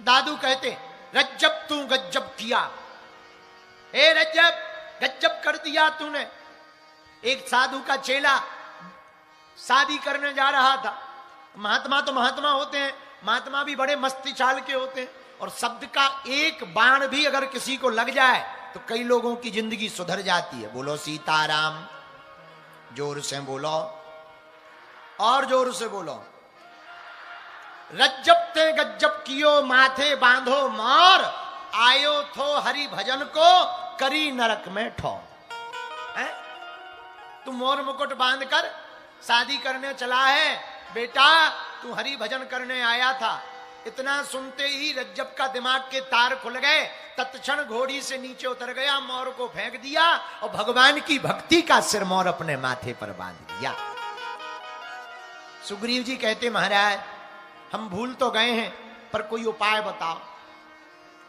दादू कहते, रज्जब तू गज्जब किया, ए रज्जब गज्जब कर दिया तूने। एक साधु का चेला शादी करने जा रहा था। महात्मा तो महात्मा होते हैं, महात्मा भी बड़े मस्ती चाल के होते हैं, और शब्द का एक बाण भी अगर किसी को लग जाए तो कई लोगों की जिंदगी सुधर जाती है। बोलो सीताराम, जोर से बोलो, और जोर से बोलो। रज्जब ते गज्जब कियो, माथे बांधो मार, आयो थो हरि भजन को, करी नरक में ठो। तू मोर मुकुट बांधकर शादी करने चला है बेटा, तू हरि भजन करने आया था। इतना सुनते ही रज्जब का दिमाग के तार खुल गए, तत्क्षण घोड़ी से नीचे उतर गया, मोर को फेंक दिया और भगवान की भक्ति का सिरमौर अपने माथे पर बांध दिया। सुग्रीव जी कहते, महाराज हम भूल तो गए हैं, पर कोई उपाय बताओ।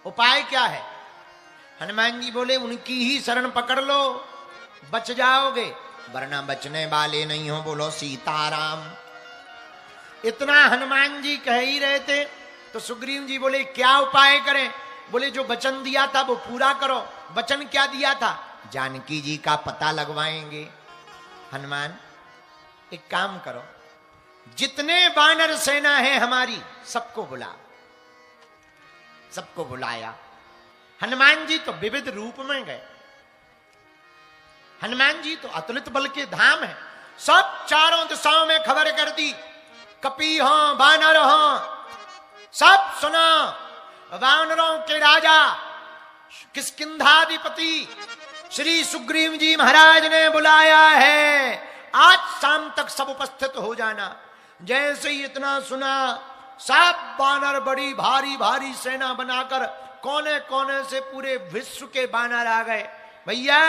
उपाय क्या है? हनुमान जी बोले, उनकी ही शरण पकड़ लो, बच जाओगे, वरना बचने वाले नहीं हो। बोलो सीताराम। इतना हनुमान जी कह ही रहे थे तो सुग्रीव जी बोले, क्या उपाय करें? बोले, जो वचन दिया था वो पूरा करो। वचन क्या दिया था? जानकी जी का पता लगवाएंगे। हनुमान एक काम करो, जितने वानर सेना है हमारी सबको बुला। सबको बुलाया। हनुमान जी तो विविध रूप में गए। हनुमान जी तो अतुलित बल के धाम है। सब चारों दिशाओं में खबर कर दी, कपी हो वानर हो सब सुना। वानरों के राजा किष्किंधाधिपति श्री सुग्रीव जी महाराज ने बुलाया है, आज शाम तक सब उपस्थित हो जाना। जैसे ही इतना सुना, सब वानर बड़ी भारी भारी सेना बनाकर कोने कोने से पूरे विश्व के वानर आ गए। भैया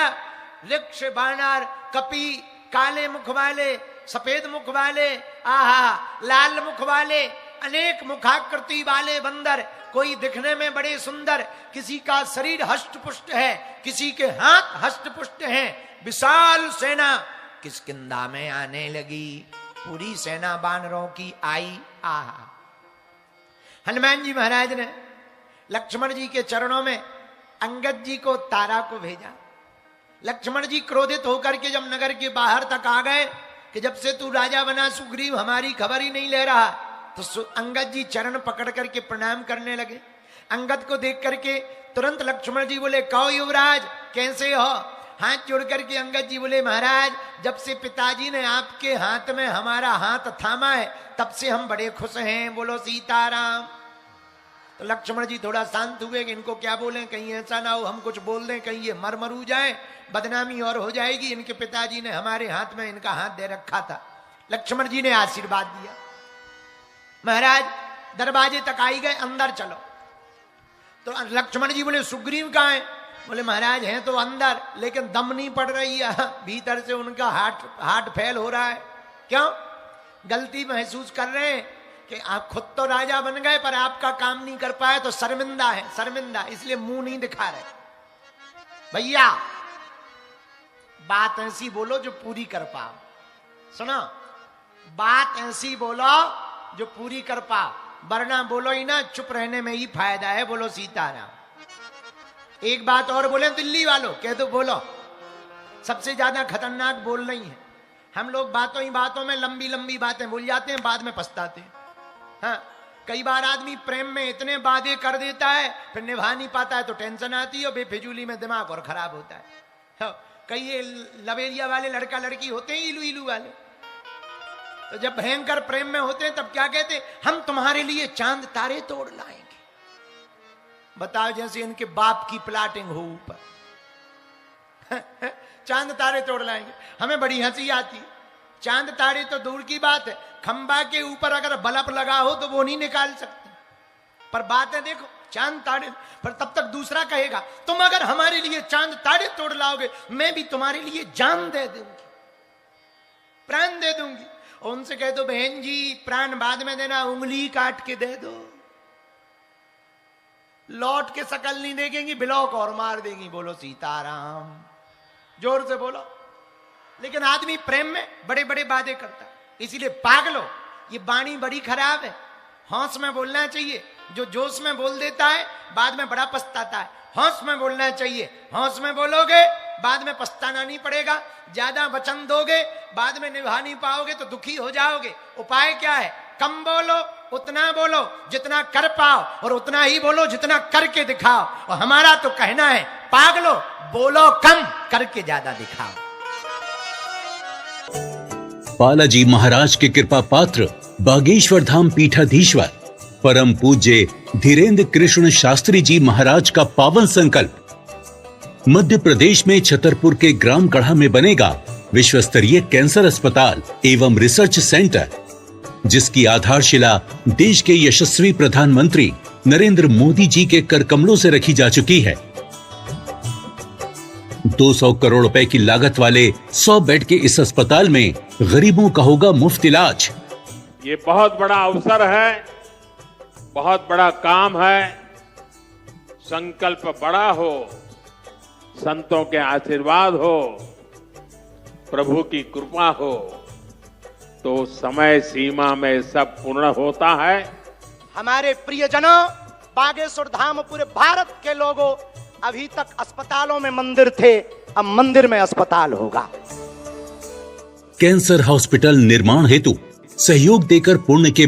वृक्ष वानर, कपी, काले मुख वाले, सफेद मुख वाले, आहा लाल मुख वाले, अनेक मुखाकृति वाले बंदर, कोई दिखने में बड़े सुंदर, किसी का शरीर हष्टपुष्ट है, किसी के हाथ हष्टपुष्ट हैं। विशाल सेना किष्किंधा में आने लगी। पूरी सेना वानरों की आई। आहा हनुमान जी महाराज ने लक्ष्मण जी के चरणों में अंगद जी को तारा को भेजा। लक्ष्मण जी क्रोधित होकर के जब नगर के बाहर तक आ गए कि जब से तू राजा बना सुग्रीव हमारी खबर ही नहीं ले रहा, तो अंगद जी चरण पकड़ करके प्रणाम करने लगे। अंगद को देख करके तुरंत लक्ष्मण जी बोले, कहो युवराज कैसे हो? हाथ जोड़ करके अंगद जी बोले, महाराज जब से पिताजी ने आपके हाथ में हमारा हाथ थामा है तब से हम बड़े खुश हैं। बोलो सीताराम। तो लक्ष्मण जी थोड़ा शांत हुए कि इनको क्या बोलें, कहीं ऐसा ना हो हम कुछ बोल दें, कहीं ये मर मरू जाए, बदनामी और हो जाएगी। इनके पिताजी ने हमारे हाथ में इनका हाथ दे रखा था। लक्ष्मण जी ने आशीर्वाद दिया। महाराज दरवाजे तक आई गए, अंदर चलो। तो लक्ष्मण जी बोले, सुग्रीव कहाँ है? बोले, महाराज हैं तो अंदर, लेकिन दम नहीं पड़ रही है, भीतर से उनका हार्ट फेल हो रहा है। क्यों? गलती महसूस कर रहे हैं कि आप खुद तो राजा बन गए पर आपका काम नहीं कर पाए, तो शर्मिंदा है, शर्मिंदा, इसलिए मुंह नहीं दिखा रहे। भैया बात ऐसी बोलो जो पूरी कर पाओ। सुनो, बात ऐसी बोलो जो पूरी कर पाओ, वरना बोलो ही ना, चुप रहने में ही फायदा है। बोलो सीताराम। एक बात और बोले दिल्ली वालों, कह दो बोलो। सबसे ज्यादा खतरनाक बोल रही है। हम लोग बातों ही बातों में लंबी लंबी बातें बोल जाते हैं, बाद में पछताते हैं। हाँ, कई बार आदमी प्रेम में इतने वादे कर देता है फिर निभा नहीं पाता है तो टेंशन आती है और बेफिजूली में दिमाग और खराब होता है। हाँ, कई ये लवेरिया वाले लड़का लड़की होते हैं, इलू इलू वाले, तो जब भयंकर प्रेम में होते हैं तब क्या कहते, हम तुम्हारे लिए चांद तारे तोड़ लाएंगे। बताओ, जैसे इनके बाप की प्लाटिंग हो ऊपर, चांद तारे तोड़ लाएंगे। हमें बड़ी हंसी आती है। चांद तारे तो दूर की बात है, खंबा के ऊपर अगर बल्ब लगा हो तो वो नहीं निकाल सकते, पर बातें देखो चांद तारे। पर तब तक दूसरा कहेगा, तुम अगर हमारे लिए चांद तारे तोड़ लाओगे मैं भी तुम्हारे लिए जान दे दूंगी, प्राण दे दूंगी। और उनसे कह दो, बहन जी प्राण बाद में देना, उंगली काट के दे दो, लौट के शकल नहीं देखेंगी, ब्लॉक और मार देंगी। बोलो सीताराम, जोर से बोलो। लेकिन आदमी प्रेम में बड़े बड़े वादे करता है, इसीलिए पागलो ये वाणी बड़ी खराब है। हौस में बोलना चाहिए, जो जोश में बोल देता है बाद में बड़ा पछताता है। होश में बोलना चाहिए, होश में बोलोगे बाद में पछताना नहीं पड़ेगा। ज्यादा वचन दोगे बाद में निभा नहीं पाओगे तो दुखी हो जाओगे। उपाय क्या है? कम बोलो, उतना बोलो जितना कर पाओ, और उतना ही बोलो जितना करके दिखाओ। और हमारा तो कहना है पागलो बोलो कम, करके ज्यादा दिखाओ। बालाजी महाराज के कृपा पात्र बागेश्वर धाम पीठाधीश्वर परम पूज्य धीरेन्द्र कृष्ण शास्त्री जी महाराज का पावन संकल्प। मध्य प्रदेश में छतरपुर के ग्राम गढ़ा में बनेगा विश्व स्तरीय कैंसर अस्पताल एवं रिसर्च सेंटर, जिसकी आधारशिला देश के यशस्वी प्रधानमंत्री नरेंद्र मोदी जी के कर कमलों से रखी जा चुकी है। 200 करोड़ रुपए की लागत वाले 100 बेड के इस अस्पताल में गरीबों का होगा मुफ्त इलाज। ये बहुत बड़ा अवसर है, बहुत बड़ा काम है। संकल्प बड़ा हो, संतों के आशीर्वाद हो, प्रभु की कृपा हो तो समय सीमा में सब पूर्ण होता है। हमारे प्रियजनों, बागेश्वर धाम पूरे भारत के लोगों, अभी तक अस्पतालों में मंदिर थे, अब मंदिर में अस्पताल होगा। कैंसर हॉस्पिटल निर्माण हेतु सहयोग देकर पुण्य के